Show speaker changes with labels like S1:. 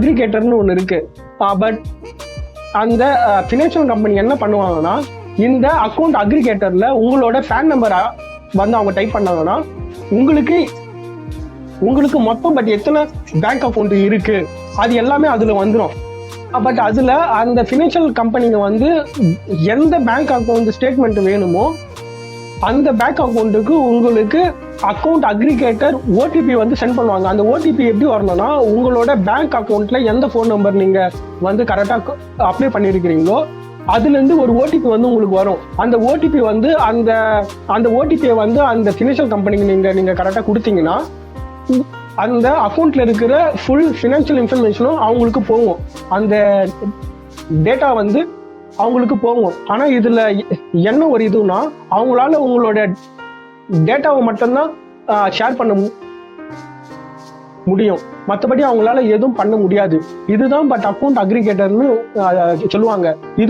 S1: அக்ரிகேட்டர்னு ஒன்று இருக்கு. பட் அந்த ஃபினான்ஷியல் கம்பெனி என்ன பண்ணுவாங்கன்னா, இந்த அக்கௌண்ட் அக்ரிகேட்டர்ல உங்களோட பேன் நம்பரை வந்து அவங்க டைப் பண்ணாங்கன்னா உங்களுக்கு மொத்தம் பட் எத்தனை பேங்க் அக்கௌண்ட் இருக்கு அது எல்லாமே அதுல வந்துடும். பட் அதுல அந்த ஃபினான்ஷியல் கம்பெனிங்க வந்து எந்த பேங்க் அக்கௌண்ட் ஸ்டேட்மெண்ட் வேணுமோ அந்த பேங்க் அக்கௌண்ட்டுக்கு உங்களுக்கு அக்கௌண்ட் அக்ரிகேட்டர் ஓடிபி வந்து சென்ட் பண்ணுவாங்க. அந்த ஓடிபி எப்படி வரணும்னா, உங்களோட பேங்க் அக்கௌண்ட்ல எந்த ஃபோன் நம்பர் நீங்க வந்து கரெக்டாக அப்ளை பண்ணியிருக்கிறீங்களோ அதுலேருந்து ஒரு ஓடிபி வந்து உங்களுக்கு வரும். அந்த ஓடிபி வந்து அந்த ஓடிபியை வந்து அந்த ஃபினான்ஷியல் கம்பெனிக்கு நீங்க கரெக்டாக கொடுத்தீங்கன்னா அந்த அக்கௌண்ட்ல இருக்கிற ஃபுல் ஃபினான்ஷியல் இன்ஃபர்மேஷனும் அவங்களுக்கு போகும். அந்த டேட்டா வந்து அவங்களுக்கு போகும். ஆனா இதுல என்ன ஒரு இதுனா, அவங்களால உங்களோட டேட்டாவை மட்டும்தான் ஷேர் பண்ண முடியும், மற்றபடி அவங்களால எதுவும் பண்ண முடியாது. இதுதான் பட் அக்கௌண்ட் அக்ரிகேட்டர்னு சொல்லுவாங்க. இது